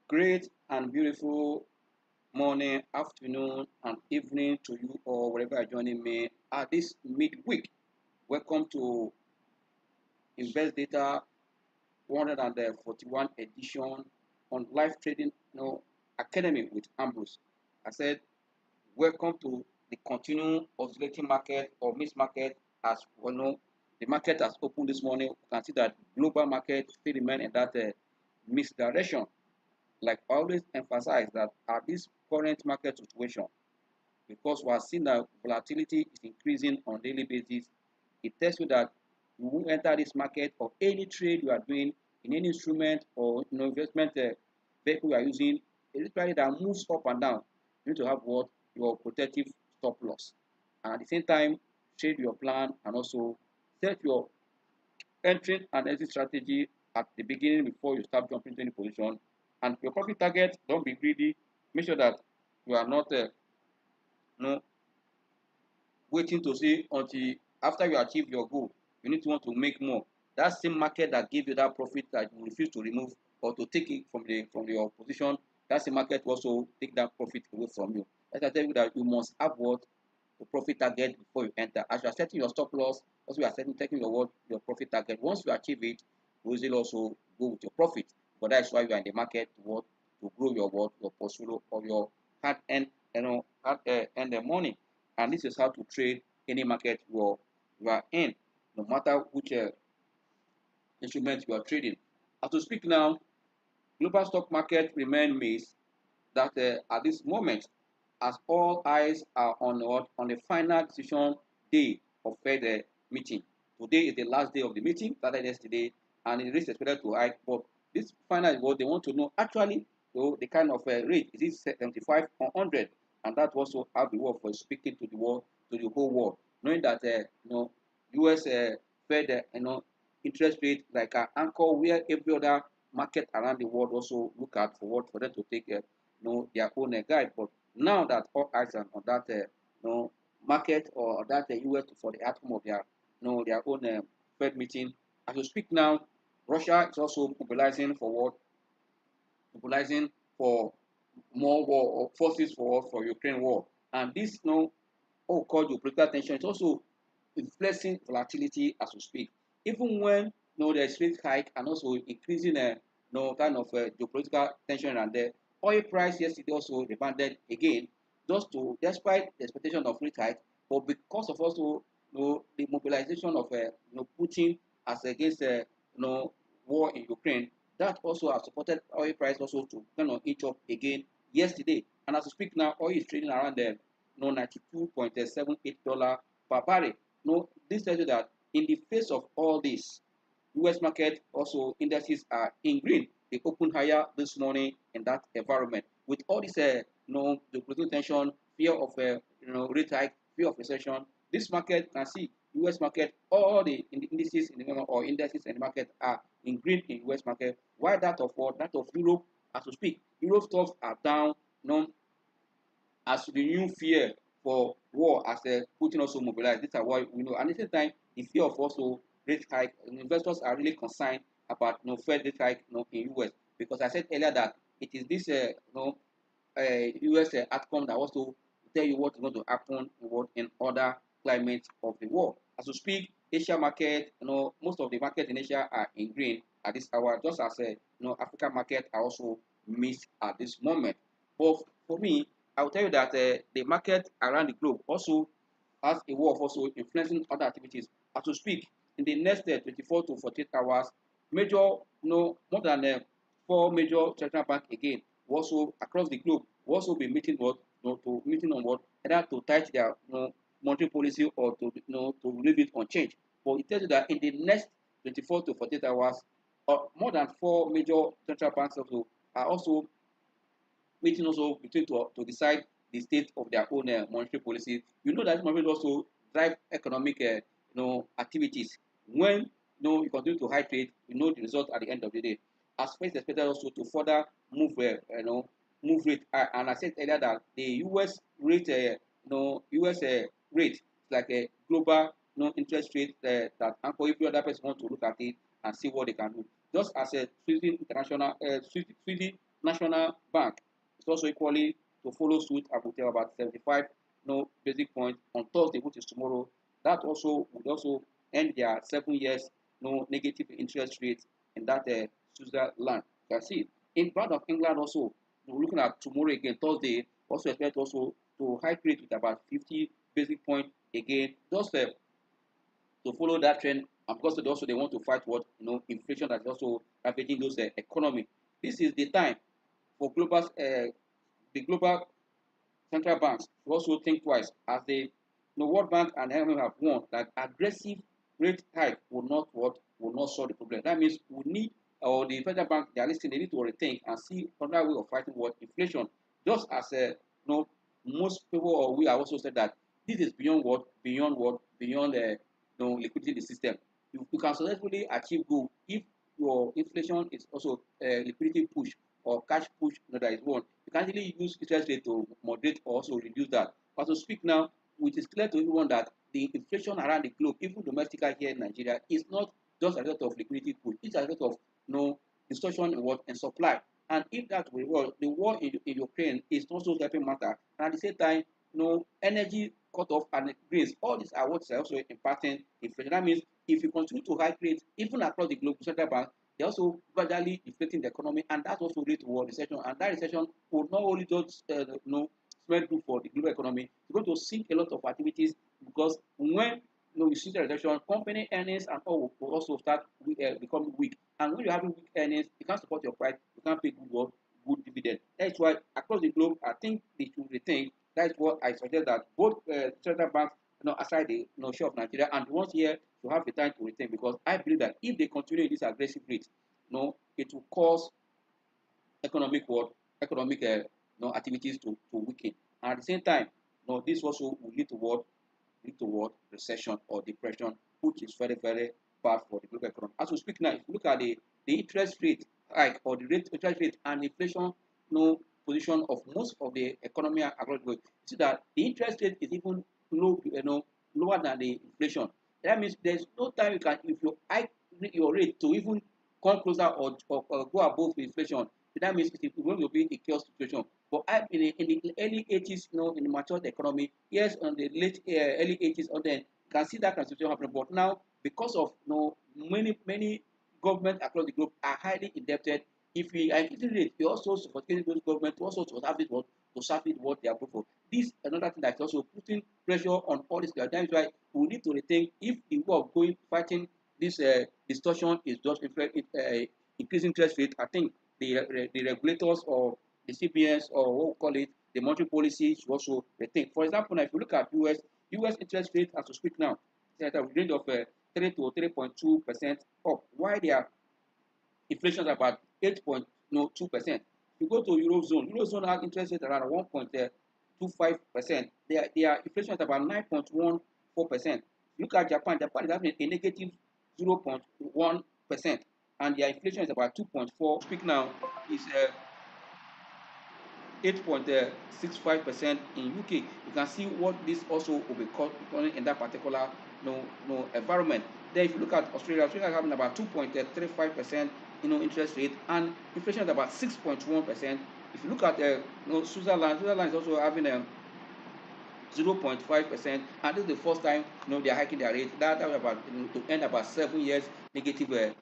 Great and beautiful morning, afternoon, and evening to you all, wherever you're joining me at this midweek. Welcome to Investdata 141 edition on live trading academy with Ambrose. I said, welcome to the continuing oscillating market or mixed market as we know. The market has opened this morning. You can see that global market still remain in that mixed direction. Like I always emphasize that at this current market situation, because we are seeing that volatility is increasing on a daily basis, it tells you that you will enter this market or any trade you are doing in any instrument or investment vehicle you are using, literally that moves up and down. You need to have what your protective stop loss, and at the same time trade your plan and also set your entering and exit strategy at the beginning before you start jumping into any position. And your profit target, don't be greedy. Make sure that you are not you know, waiting to see until after you achieve your goal. You need to want to make more. That same market that gave you that profit that you refuse to remove or to take it from your position, that same market will also take that profit away from you. As I tell you that you must have what the profit target before you enter. As you are setting your stop loss, also you are taking your profit target. Once you achieve it, you will also go with your profit. But that's why you are in the market to grow your portfolio or your hard earned hard earned money. And this is how to trade any market you are in, no matter which instrument you are trading. As to speak now, global stock market remain mixed that at this moment, as all eyes are on what on the final decision day of Fed meeting. Today is the last day of the meeting, started yesterday, and it is expected to hike. But this final is what they want to know actually, the kind of rate is it 75 or 100, and that also have the world for speaking to the world, to the whole world, knowing that U.S. Fed interest rate like an anchor where every other market around the world also look at for what for them to take their own guide. But now that all eyes are on that market or that US for the outcome of their own Fed meeting. As we speak now, Russia is also mobilizing for more war or forces for Ukraine war. And this called geopolitical tension is also influencing volatility as we speak. Even when there's rate hike and also increasing kind of geopolitical tension and the oil price yesterday also rebounded again, just to despite the expectation of rate hike, but because of also the mobilization of Putin as against war in Ukraine, that also has supported oil price also to kind of inch up again yesterday. And as we speak now, oil is trading around the $92.78 per barrel. This tells you that in the face of all this, US market also indices are in green. They opened higher this morning in that environment. With all this the political tension, fear of rate hike, fear of recession, this market can see US market, all the indices in the or indices in the market are in green in US market. Why that of what? That of Europe as we speak. Europe stocks are down, as the new fear for war as Putin also mobilized. These are why we know. And at the same time, the fear of also rate hike. Investors are really concerned about Fed rate hike in US, because I said earlier that it is this US outcome that also tell you what is going to happen in other climates of the world. As we speak, Asia market, most of the market in Asia are in green at this hour, just as African market are also missed at this moment. But for me, I will tell you that the market around the globe also has a way of also influencing other activities. As we speak, in the next 24 to 48 hours, major, more than four major central banks again, also across the globe, will also be meeting meeting on what either to tighten their monetary policy or to leave it unchanged. But it tells you that in the next 24 to 48 hours, more than four major central banks also are also meeting also between to decide the state of their own monetary policy. You know that monetary also drive economic activities. When you continue to high rate, you know the result at the end of the day. As Fed is expected also to further move move rate. And I said earlier that the US rate US rate is like a global interest rate that every other person want to look at it and see what they can do. Just as a Sweden international Sweden National Bank is also equally to follow suit and will tell about 75 basic points on Thursday, which is tomorrow. That also would also end their 7 years negative interest rate in that Switzerland. You can see in part of England also, we're looking at tomorrow again, Thursday, also expect also to hike rate with about 50 basic point again, just to follow that trend, and because they want to fight what inflation that is also ravaging those economy. This is the time for the global central banks to also think twice, as the World Bank and IMF have warned that aggressive rate hike will not solve the problem. That means we need, or the federal bank they are listening, they need to rethink and see another way of fighting what inflation. Just as most people or we have also said that this is beyond liquidity in the system. You can successfully achieve goal if your inflation is also liquidity push or cash push that is one. You can actually use interest rate to moderate or also reduce that. But to speak now, it is clear to everyone that the inflation around the globe, even domestically here in Nigeria, is not just a result of liquidity push. It's a result of distortion in what in supply. And if that will work, the war in Ukraine is also helping matter. And at the same time, energy cut off and grains. All these are what is also impacting inflation. That means if you continue to high rate, even across the globe, central bank, they're also gradually inflating the economy, and that also lead to a recession. And that recession will not only just spread good for the global economy, it's going to sink a lot of activities, because when you see the recession, company earnings and all will also start becoming weak. And when you have weak earnings, you can't support your price, you can't pay good dividend. That's why across the globe, I think they should rethink. That's what I suggest, that both central banks, aside the share of Nigeria, and once here to have the time to rethink, because I believe that if they continue this aggressive rate, it will cause economic activities to weaken. And at the same time, this also will lead to what recession or depression, which is very, very bad for the global economy. As we speak now, if you look at the interest rate hike, or the interest rate and inflation position of most of the economy across the world, you see that the interest rate is even lower than the inflation. That means there's no time you can, if you hike your rate to even come closer or go above the inflation, that means it's going to be a chaos situation. But in the early 80s, in the matured economy, yes, on the late early 80s, or then you can see that kind of situation happening. But now, because of many governments across the globe are highly indebted, if we are increasing rate, we also suffocating those governments to also to have it what they are going for. This is another thing that is also putting pressure on all this. That is why we need to rethink if the way of going fighting this distortion is just increasing interest rate. I think the regulators or the CBS, or what we call it, the monetary policy, should also rethink. For example, now if you look at US interest rate as we speak now, it's at a range of 3 to 3.2% up, while their inflation is about 8.2%. If you go to Eurozone has interest rate around 1.25%. Their inflation is about 9.14%. Look at Japan is having a negative 0.1%, and their inflation is about 2.4. Speak now is 8.65% in UK. You can see what this also will be called in that particular environment. Then if you look at Australia is having about 2.35% interest rate, and inflation is about 6.1%. If you look at Switzerland is also having 0.5%, and this is the first time they are hiking their rate. That was about to end about 7 years negative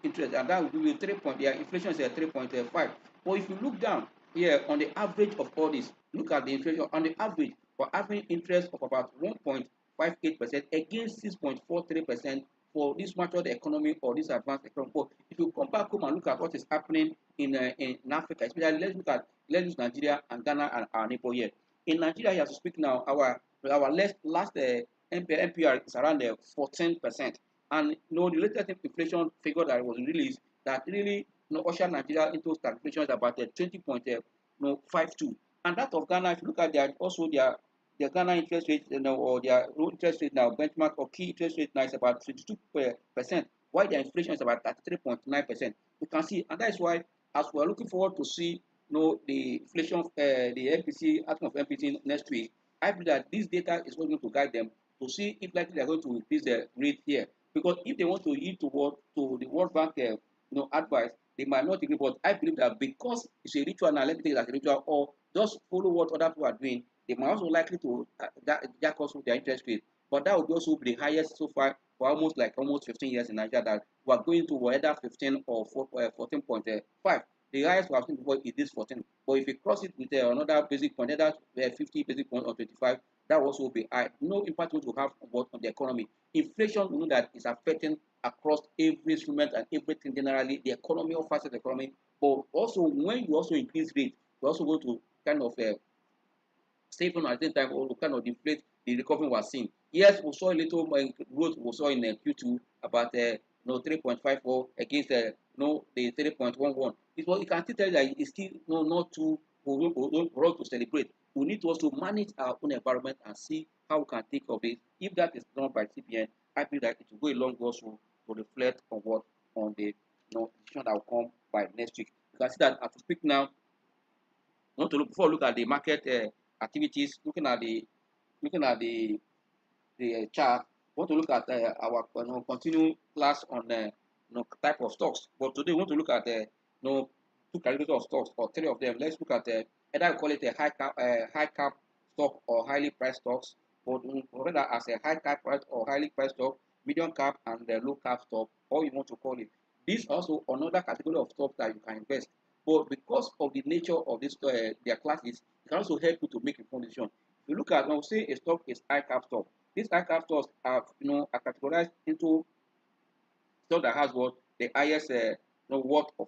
interest, and that will give you their inflation is at 3.5. But if you look down here on the average of all this, look at the inflation on the average for having interest of about 1.58% against 6.43% for this matured economy or this advanced economy. But if you come back home and look at what is happening in Africa, especially let's use Nigeria and Ghana and our neighbor here. In Nigeria, as we speak now, our last NPR is around 14%, and the latest inflation figure that was released that really ushered Nigeria into stagflation is about 20.52, and that of Ghana. If you look at their Ghana interest rate, or their interest rate now benchmark or key interest rate now is about 22%, while their inflation is about 33.9%. You can see, and that is why, as we are looking forward to see the inflation, the MPC, outcome of MPC next week, I believe that this data is going to guide them to see if likely they are going to increase the rate here. Because if they want to yield to the World Bank, advice, They might not agree, but I believe that because it's a ritual now, let me take it as a ritual, or just follow what other people are doing, they might also likely to that also their interest rate. But that would also be the highest so far for almost 15 years in Nigeria, that we are going to whether 15 or 14.5. The highest we have seen before is this 14. But if you cross it with another basic point, either 50 basic point or 25, that also will be high. No impact going to have on the economy. Inflation, we know that is affecting across every instrument and everything generally, the economy or facet economy. But also, when you also increase rate, you're also going to kind of stable at the same time or kind of deflate the recovery we're seeing. Yes, we saw a little growth we saw in Q2 about 3.54 against the 3.11. It was, you can still tell you that it's still not too for us to celebrate. We need to also manage our own environment and see how we can take of it. If that is done by CBN, I feel that it will go a long way to reflect on the decision that will come by next week. You can see that as we speak now, want to look before we look at the market activities, looking at the chart. Want to look at our continue class on type of stocks. But today we want to look at two categories of stocks or three of them. Let's look at either we call it a high cap stock or highly priced stocks, but rather as a high cap price or highly priced stock, medium cap and low cap stock, or you want to call it. This also another category of stocks that you can invest. But because of the nature of this their classes, it can also help you to make informed decision. If you look at now, say a stock is high cap stock. These high cap stocks are categorized into stock that has what the highest worth of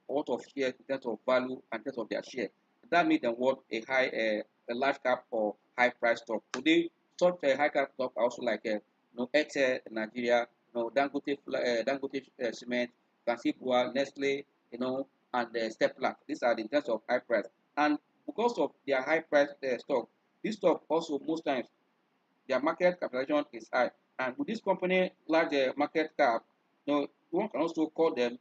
worth of shares in terms of value and in terms of their share. That makes them what a large cap or high price stock. Today, such high cap stock are also like Airtel Nigeria, Dangote Cement, Gansibua, Nestle, and Steplat. These are in terms of high price. And because of their high price stock, this stock also most times their market capitalization is high. And with this company large market cap, one can also call them,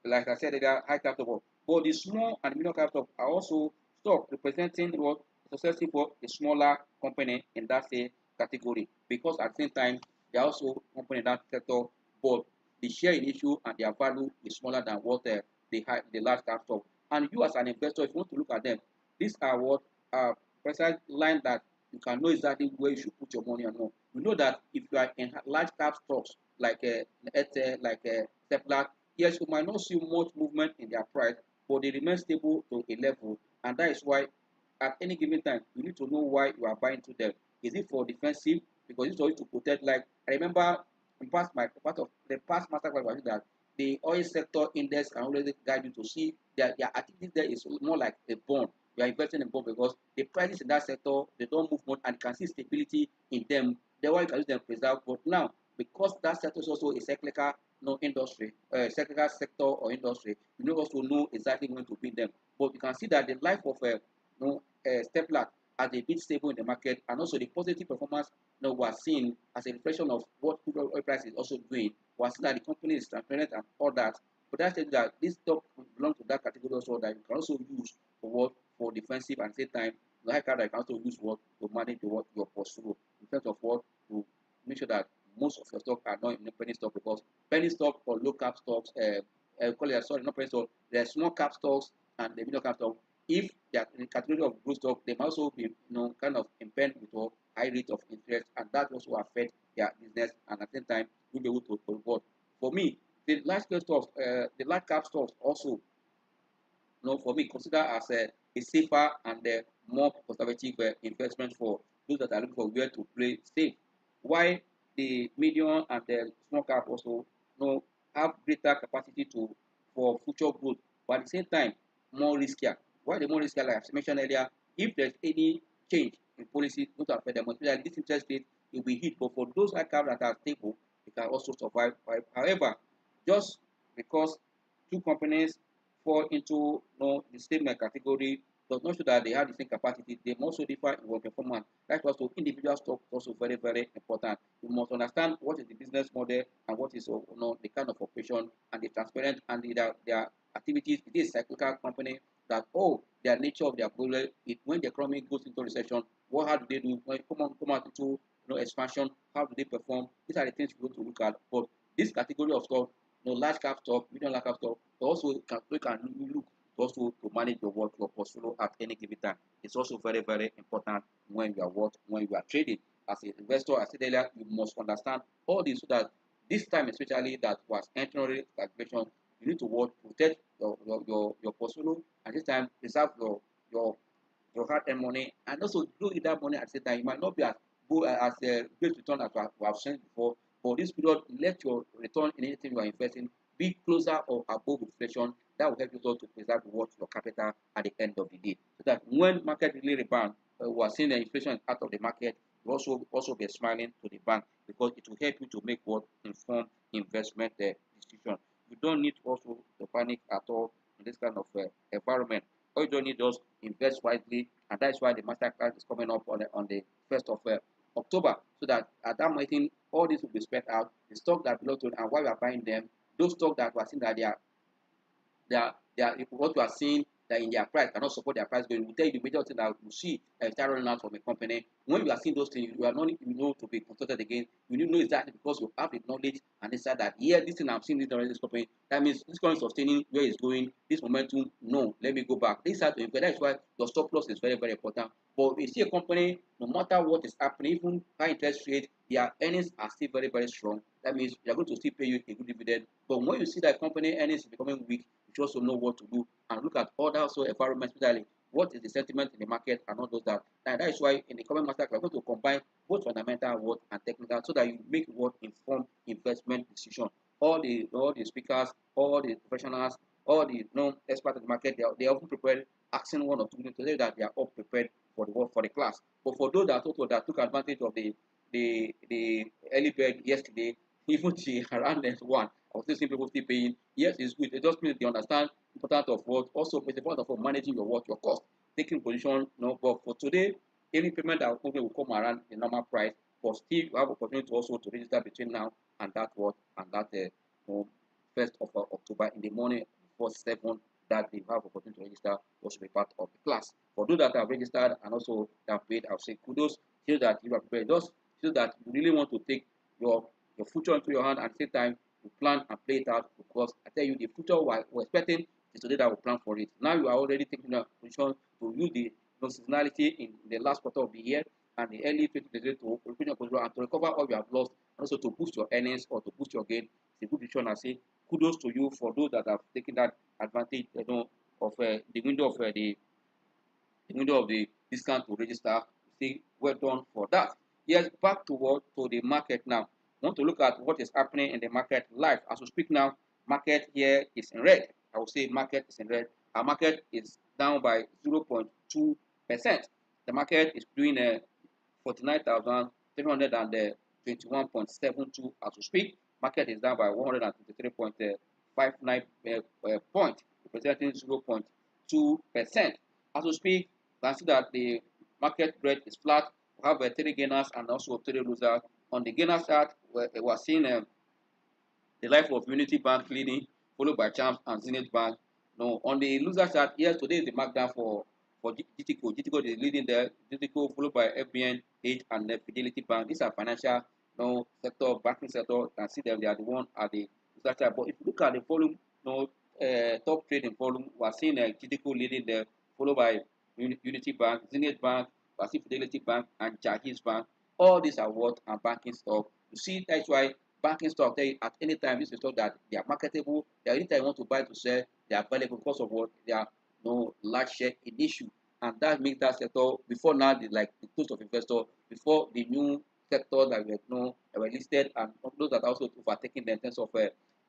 like I said, they are high cap stock. But the small and medium cap stock are also stock representing what successful for a smaller company in that same category. Because at the same time, they are also company in that sector, but the share in issue and their value is smaller than what the large cap stock. And you as an investor, if you want to look at them, these are what precise line that you can know exactly where you should put your money or not. You know that if you are in large cap stocks like Seplat, yes, you might not see much movement in their price, but they remain stable to a level, and that is why at any given time you need to know why you are buying to them. Is it for defensive? Because it's always to protect. Like I remember in past my part of the past master class was that the oil sector index can always guide you to see that their activities there is more like a bond. You are investing in bond because the prices in that sector they don't move much and you can see stability in them. That's why you can use them preserve. But now because that sector is also a cyclical industry, cyclical sector or industry, you know also know exactly when to beat them. But you can see that the life of Steplat as a bit stable in the market, and also the positive performance we are seeing as a reflection of what crude oil price is also doing. We are seeing that the company is transparent and all that. But that says that this stock belongs to that category also that you can also use for what for defensive and same time the high card that you can also use what to manage what your portfolio in terms of what to make sure that most of your stock are not in penny stock because penny stock or low cap stocks, call it sorry, not penny stock, there are small cap stocks and the middle cap stock. If they are in the category of growth stock, they might also be kind of impaired with a high rate of interest, and that also affect their business and at the same time will be able to reward. For me, the large cap stocks also for me, consider as a safer and more conservative investment for those that are looking for where to play safe. Why the medium and the small cap also have greater capacity to for future growth, but at the same time more riskier. Why the more riskier? Like I mentioned earlier, if there's any change in policy, not affect them, especially this interest rate, it will be hit. But for those high cap that are stable, they can also survive. However, just because two companies fall into the same category does not show that they have the same capacity. They must also differ in work performance. That's also individual stock is also very, very important. You must understand what is the business model and what is the kind of operation and the transparent and their activities. It is a cyclical company that their nature of their problem it when the economy goes into recession, how do they do when come out into expansion, how do they perform? These are the things we want to look at. But this category of stock large cap stock, medium large cap stock. Also, you can look also to manage your portfolio at any given time. It's also very, very important when you are when you are trading. As an investor, I said earlier, you must understand all this so that this time, especially that was entering calculation, you need to protect your portfolio, and this time reserve your your hard-earned money, and also do with that money at the same time. You might not be as good as a great return as we have seen before, but this period, let your return in anything you are investing be closer or above inflation. That will help you also to preserve what your capital at the end of the day. So that when market really rebound, we are seeing the inflation out of the market, you also be smiling to the bank because it will help you to make what informed investment decision. You don't need also to panic at all in this kind of environment. All you don't need just invest wisely, and that's why the masterclass is coming up on the 1st of October, so that at that meeting all this will be spread out. The stock that belong to, and why we are buying them, those stock that we are seeing that they are what you are seeing that in their price cannot support their price going. We tell you the major thing that you see that is running out from a company. When you are seeing those things, you are not you know to be consulted again. You need to know exactly because you have the knowledge and decide that yeah, this thing I'm seeing this already this company. That means this company is sustaining where it's going, this momentum. No, let me go back. This has to invest. That's why your stop loss is very, very important. But if you see a company, no matter what is happening, even high interest rate, their earnings are still very, very strong. That means they are going to still pay you a good dividend. But when you see that company earnings is becoming weak, you also know what to do and look at other also environments, especially what is the sentiment in the market and all those that. And that is why in the coming master class, we're going to combine both fundamental what and technical so that you make what informed investment decision. All the speakers, all the professionals, all the experts in the market, they are often prepared asking one or two minutes to say that they are all prepared for the work for the class. But for those that took advantage of the early bird yesterday, even till around next one, I was still seeing people still paying. Yes, it's good. It just means they understand the importance of what. Also, it's important of managing your cost, taking position. But for today, any payment that will come around the normal price, but still you have opportunity also to register between now and that 1st of October in the morning before 7 that they have opportunity to register also be part of the class. For those that have registered and also that have paid, I'll say kudos. Show that you are prepared. Just show that you really want to take your future into your hand and at the same time you plan and play it out because I tell you the future we're expecting is today that we plan for it. Now you are already taking a position to use the seasonality in the last quarter of the year and the early 2023 to open your position and to recover all you have lost and also to boost your earnings or to boost your gain. It's a good decision. I say kudos to you for those that have taken that advantage of the window of the discount to register. Say well done for that. Yes, back to the market now. We want to look at what is happening in the market live. As we speak now, market here is in red. I will say market is in red. Our market is down by 0.2%. The market is doing a 49,321.72 as we speak. Market is down by 123.59 points, representing 0.2%. As we speak, you can see that the market breadth is flat. We have 3 gainers and also 3 losers. On the gainer chart, we're seeing the life of Unity Bank leading, followed by Champs and Zenith Bank. No, on the loser chart, yes, today is the markdown for GTCO. GTCO is leading there. GTCO followed by FBN, H, and Fidelity Bank. These are financial sector, banking sector. You can see them; they are the one at the loser chart. But if you look at the volume, top trading volume, we are seeing GTCO leading there, followed by Unity Bank, Zenith Bank, Fidelity Bank, and Jahis Bank. All these are what are banking stock. You see, that's why banking stock they at any time this is stock that they are marketable. They are anytime you want to buy to sell, they are available because of what they are no large share in issue. And that makes that sector before now like the cost of investor, before the new sector that that were listed and those that are also overtaking them in terms of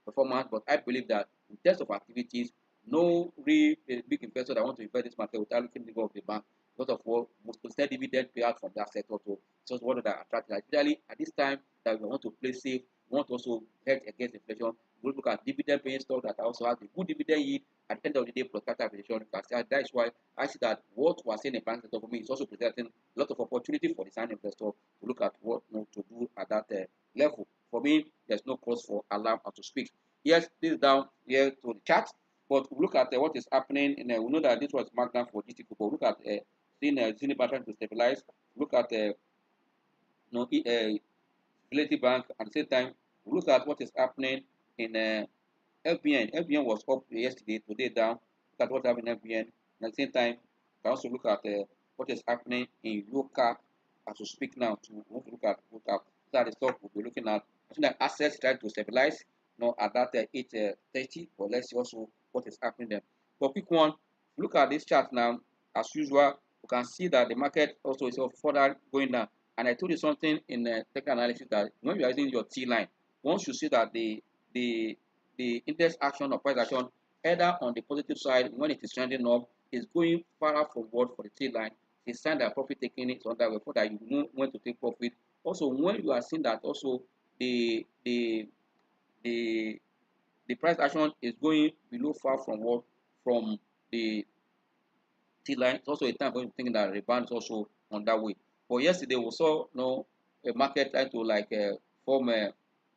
performance. But I believe that in terms of activities, no real big investor that want to invest this market without looking the of the bank because of what most consider dividend payout from that sector to just what that attractive. Especially at this time that we want to play safe, we want to also hedge against inflation. We look at dividend paying stock that also has a good dividend yield at the end of the day plus capital appreciation. That is why I see that what we're seeing in bank sector for me is also presenting a lot of opportunity for the sound investor to look at what to do at that level. For me, there's no cause for alarm or to speak. Yes, this is down here to the chart. But we look at what is happening in we know that this was marked down for GTCO, but look at seeing pattern to stabilize. Look at Fidelity Bank at the same time. We look at what is happening in FBN was up yesterday, today down. Look at what happened in FBN. At the same time, you can also look at what is happening in local as we speak now. To want to look at these are the stuff we'll be looking at. I think that assets try to stabilize, at that 8:30. But let's see also what is happening there. For quick one, look at this chart now. As usual, you can see that the market also is further going down. And I told you something in technical analysis that when you are using your T line, once you see that the the index action or price action either on the positive side when it is trending up is going far forward for the T line, it's a sign that profit taking is on that way for that you know when to take profit. Also, when you are seeing that also the the the the price action is going below far from what from the T line. It's also a time for you to think that rebound is also on that way. But yesterday we saw a market trying to like form a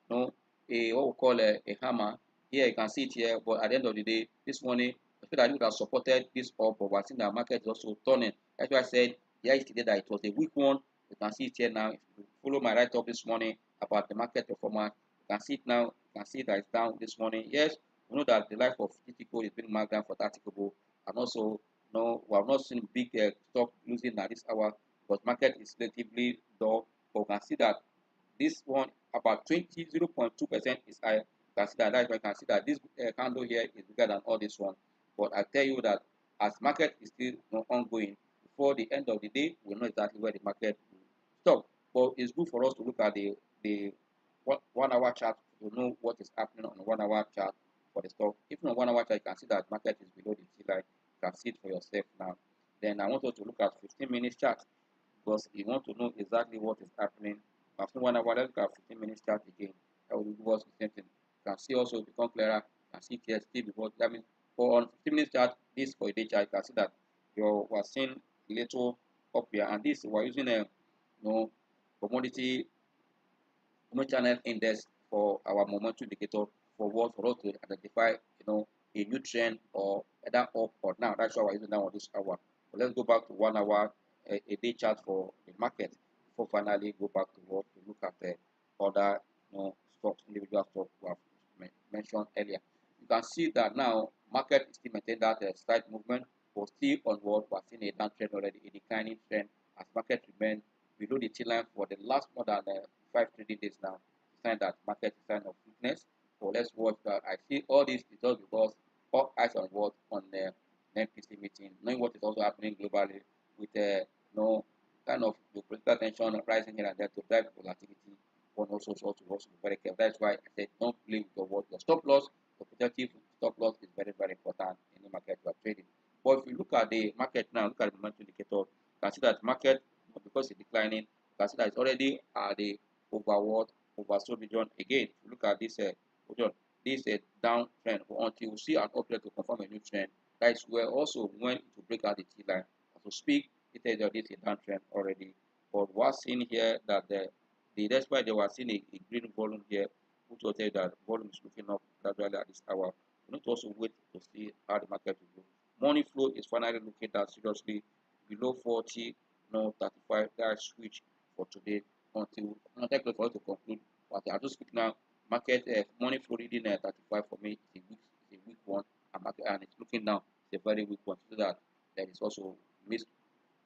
what we call a hammer. Here you can see it here, but at the end of the day, this morning I feel that it would have supported this up, but we're seeing that market is also turning. That's why I said yesterday that it was a weak one. You can see it here now. If you follow my write up this morning about the market performance, you can see it now. You can see that it's down this morning. Yes, we know that the life of GT code is being marked down for tactical, and also no, we have not seen big stock losing at this hour, but market is relatively dull. But we can see that this one about 0.2% is high. You can see that that's why you can see that this candle here is bigger than all this one. But I tell you that as market is still ongoing, before the end of the day, we know exactly where the market will stop. But it's good for us to look at the 1 hour chart to know what is happening on the 1 hour chart for the stock. Even on 1 hour chart, you can see that market is below the T line. You can see it for yourself now. Then I want us to look at 15 minutes chart because you want to know exactly what is happening. After 1 hour, let's look at 15 minutes chart again. That will give us the same thing. You can see also become clearer. You can see here still before that means for on 15 minutes chart, this for a day chart, you can see that we're seeing little up here, and this we're using a commodity channel index for our momentum indicator for what for us to identify a new trend or either up or down. That's why we're using that on this hour. But let's go back to 1 hour a day chart for the market before finally go back to work to look at the other stocks, individual stocks we have mentioned earlier. You can see that now market is still maintaining that slight movement, but still onward. We're seeing a downtrend already, a declining trend as market remains below the T line for the last more than 5 trading days now. Sign that market is sign of weakness. So let's watch that. I see all this is just because all eyes on what on the NPC meeting, knowing what is also happening globally with kind of the political tension rising here and there to drive volatility. One also be very careful. That's why I said don't play with your word. Your stop loss, your protective stop loss is very, very important in the market you are trading. But if you look at the market now, look at the momentum indicator, you can see that market because it's declining, you can see that it's already at the oversold region again. If you look at this region, this downtrend until you see an uptrend to confirm a new trend. That is where also when it will break out the T line. As we speak, it tells you this is a downtrend already. But we're seeing here that that's why they were seeing a green volume here, which will tell you that volume is looking up gradually at this hour. We need to also wait to see how the market will go. Money flow is finally looking at seriously below 40, 35. That switch for today until take for us to conclude. But I just speak now. Market money flow reading 35 for me is a weak one, and it's looking now. It's a very weak one. So that there is also mixed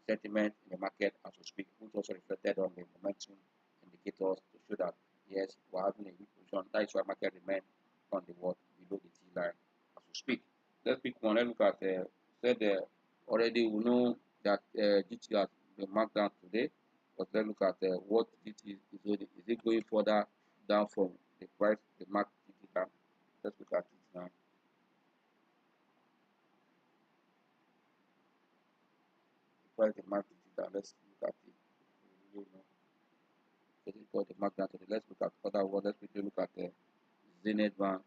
sentiment in the market as we speak, which also reflected on the momentum indicators to show that yes, we're having a weak position. That is why market remain on the what below the T line as we speak. Let's pick one. Let's look at said already we know that GT has been marked down today, but let's look at what GT is doing. Is it going further down from the price the mark GT down? Let's look at it now. The price the mark GT down. Let's look at it. You know, it is called the mark down today. Let's look at other one. Let's quickly look at the Zenith Bank.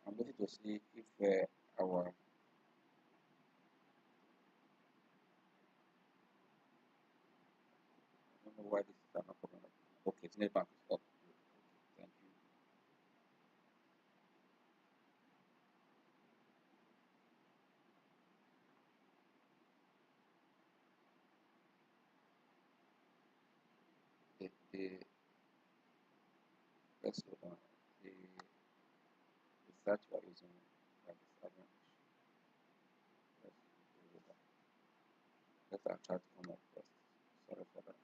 I'm waiting to see if our I don't know why this is not coming up. Okay, Zenith Bank is up. Thank you. The let's go down. The search we are using like this average. Let's go back. Let our chart come up first. Sorry for that.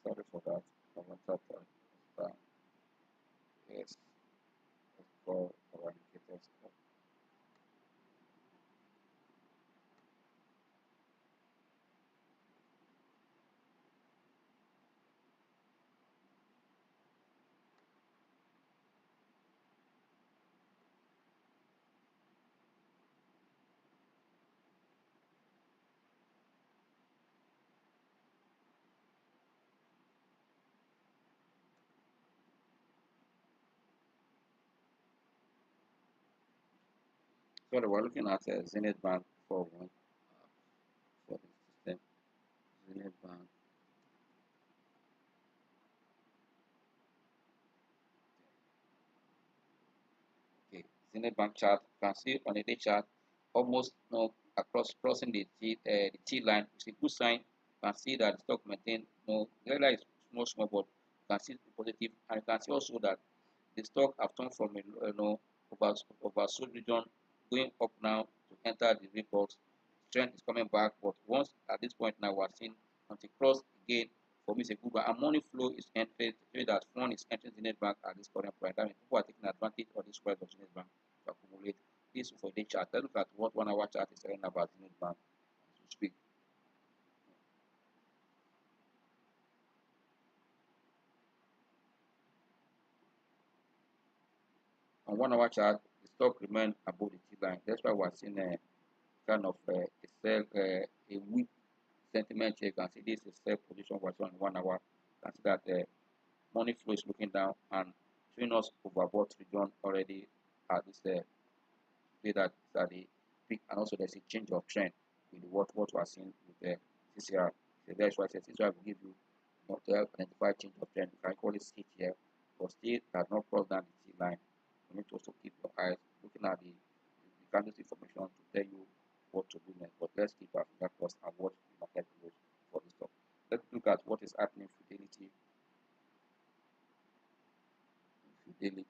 Sorry for that. Our chart is down. Yes, let's go our indicators up. So we're looking at Zenith Bank for one for the system. Zenith Bank. Okay, Zenith Bank chart. You can see on the day chart almost across crossing the T line. It's a good sign. You can see that the stock maintain the area is small, but you can see the positive, and you can see also that the stock have turned from a oversold region going up now to enter the red box. Trend is coming back, but once at this point now we're seeing until cross again. For me, it's a good one. And money flow is entering, so that fund is entering the net bank at this current point. That means people are taking advantage of this price of the net bank to accumulate. This for the chart. Let's look at what 1 hour chart is saying about the net bank as we speak. On 1 hour chart, the stock remained above the T line. That's why we're seeing a kind of a sell, a weak sentiment here. You can see this is sell position was on 1 hour. You can see that the money flow is looking down and showing us overbought region already at this say that at the peak, and also there's a change of trend with what we're seeing with the CCR. So that's why I said CCR will give you not to help identify change of trend. You can call it sit here, but still has not crossed down the T line. You need to also keep your eyes looking at the candidate information to tell you what to do next. But let's keep our finger crossed and watch the market goes for this stock. Let's look at what is happening Fidelity. Fidelity.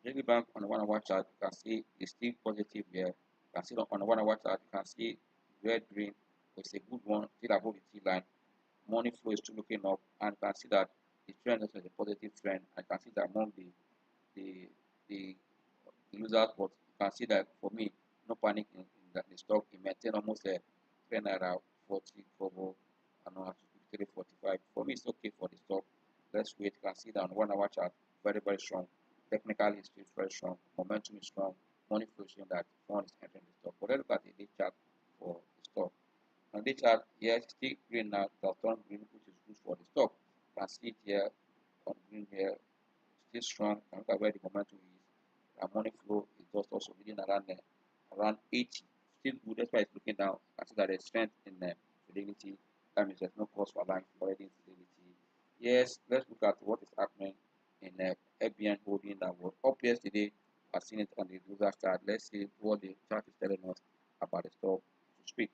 Daily Bank on the 1 hour chart, you can see it's still positive here. You can see on the 1 hour chart, you can see red green. It's a good one, still above the T line. Money flow is still looking up, and you can see that the trend is a positive trend. I can see that among the the users, but you can see that for me, no panic in that the stock. It maintained almost a 10 naira 40 kobo and now 345. For me, it's okay for the stock. Let's wait. You can see that on 1 hour chart, very strong. Technically, it's still very strong. Momentum is strong. Money flow showing that fund is entering the stock. But let's look at the day chart for the stock. On the chart, yes, still green now, it has turned green, which is good for the stock. You can see it here on green here, still strong. And look at where the momentum is. And money flow is just also within around 80. Still good. That's why it's looking down. I see that there's strength in Fidelity. That means there's no cause for alarm already in Fidelity. Yes, let's look at what is happening in FBN holding that was up yesterday. I've seen it on the user chart. Let's see what the chart is telling us about the stock to speak.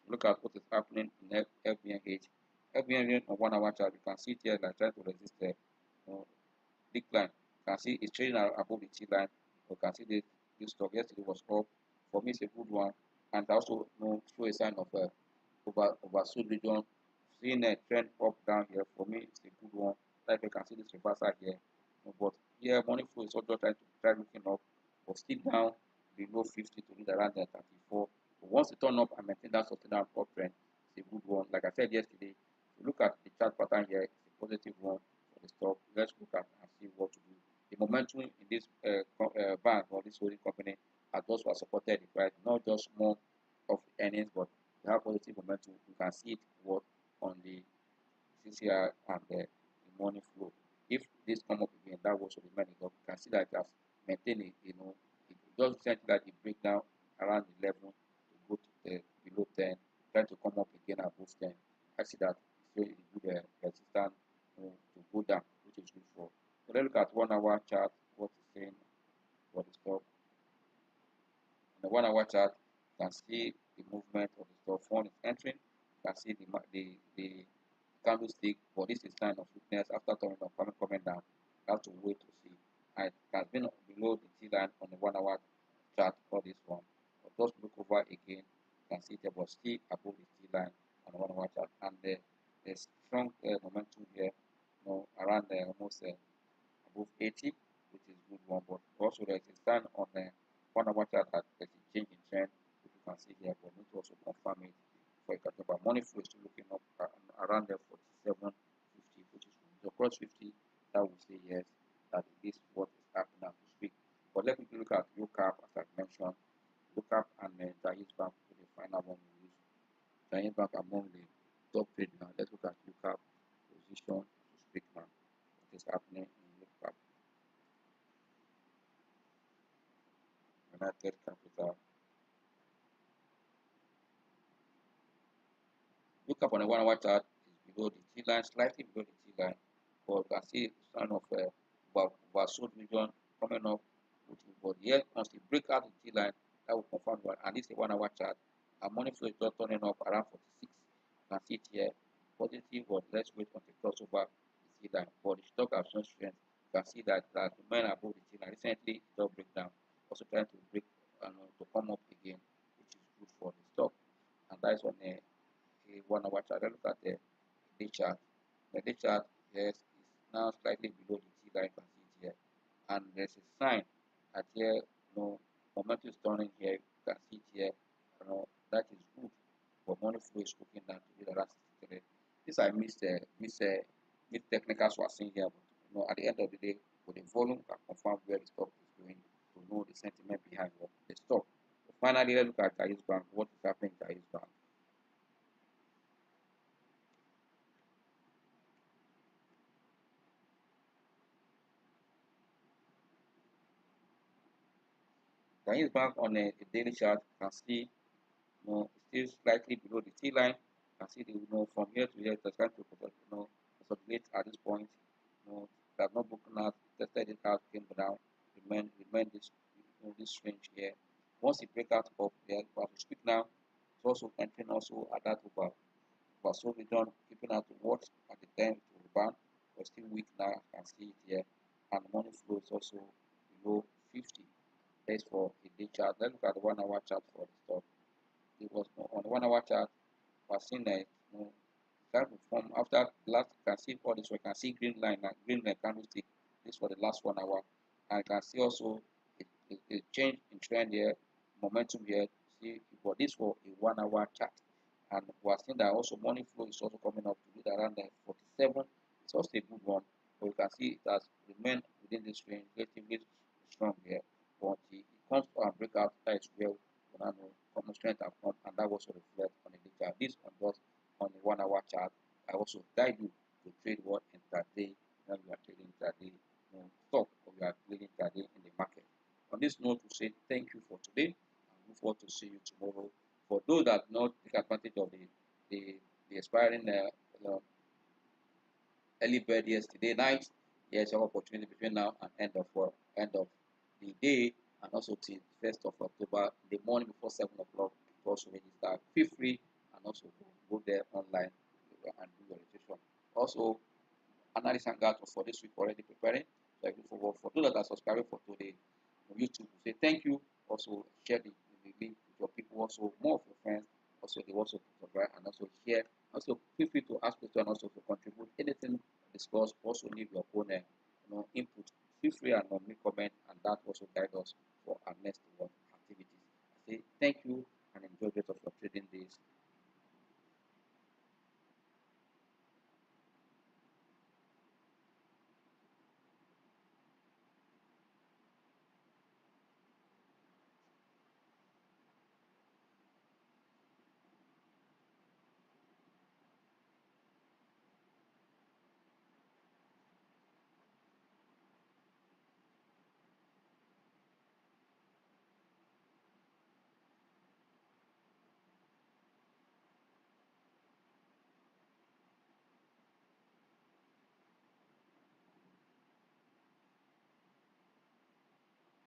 Look at what is happening in FBNH. FBN on 1 hour chart, you can see it here like trying to resist the decline. You can see it's trading above the T line. You can see this stock yesterday was up. For me, it's a good one, and also show a sign of oversold region. Seeing a trend up down here, for me, it's a good one. Like you can see this reversal here, but here money flow is also trying to try looking up, but still down. below 50 to read around the 34. But once it turn up and maintain that sustainable uptrend, it's a good one. Like I said yesterday, if you look at the chart pattern here, it's a positive one for the stock. Let's look at and see what to do. The momentum in this bank or this holding company are those who are supported the price, not just more of earnings, but they have positive momentum. You can see it what on the CCR and the money flow. If this come up again, that was remain up. You can see that it has maintained it, it just recently that it break down around 11 to go to below 10, try to come up again above 10. I see that it's a good resistance to go down, which is good for. So let's look at 1 hour chart, what it's saying for the stock. On the 1 hour chart, you can see the movement of the stock. One is entering, you can see the candlestick, but this is sign of weakness after turning up, coming down. You have to wait to see. And it has been below the T line on the 1 hour chart for this one. But just look over again, you can see it was still above the T line on the 1 hour chart, and there's strong momentum here, around almost above 80, which is good one. But also there's a sign on the 1 hour chart that there's a change in trend, which you can see here, but need to also confirm it for a couple. But money flow is still looking up around the 47.50, which is the cross 50. That will say yes, that this is what is happening as we speak. But let me look at UCAP, as I mentioned. UCAP and Jais Bank for the final one we use. Jais Bank among the top trade now. Let's look at UCAP position to speak now. What is happening in UCAP? United Capital. UCAP on the 1 hour chart is below the T line, slightly below the T line. But you can see sign of oversold region coming up, which is, but here once it break out the T line, that will confirm one. And this is a 1 hour chart. Our money flow is just turning up around 46. You can see it here. Positive, but let's wait until crossover the T line. But the stock has shown strength. You can see that remain above the T line. Recently, it does break down. Also trying to break to come up again, which is good for the stock. And that is on a 1 hour chart. Let's look at the day chart. The day chart, yes, is now slightly below the T line. You can see it here. And there's a sign that here, momentum is turning here. You can see it here. That is good. But money flow is looking down to the last 63. This I missed technicals were seen here, but at the end of the day, with the volume can confirm where the stock is going to know the sentiment behind what the stock. So finally, let's look at Jais Bank. What is happening in Jais Bank? Jais Bank on a daily chart can see still slightly below the T line. You can see from here to here it's trying to consolidate at this point. They have not broken out, tested it out, came down, remain this range here. Once it break out up there, as we speak now, it's also entering also at that oversold return, keeping out to watch at the time to rebound, but still weak now. You can see it here, and money flow is also below 50. That's for a day chart. Let's look at the 1 hour chart for the stock. It was on the 1 hour chart, was seen that start to form after last. You can see all this. We can see green line and green line candlestick. This for the last 1 hour, and you can see also a change in trend here, momentum here. See, but this for a 1 hour chart, and we are seeing that also money flow is also coming up to be around 47. It's also a good one, but you can see it has remained within this range, relatively strong here. But it comes to a breakout that is well. Common strength have come, and that also reflect on the chart. This on just on the 1 hour chart. I also guide you to trade what intraday when you are trading intraday stock, or you are trading intraday in the market. On this note, we say thank you for today, and look forward to see you tomorrow. For those that not take advantage of the expiring early bird yesterday night, here's your opportunity between now and end of the day, and also till 1st of October, the morning before 7 o'clock. Also register, feel free, and also go there online and do your registration. Also, analysis and guide for this week already preparing. So for those that are subscribing for today on YouTube, say thank you. Also share the link with your people. Also more of your friends. Also they also subscribe and also share. Also feel free to ask questions and also to contribute anything discussed. Also leave your own input. Feel free and make comment, and that also guide us for our next one. Thank you.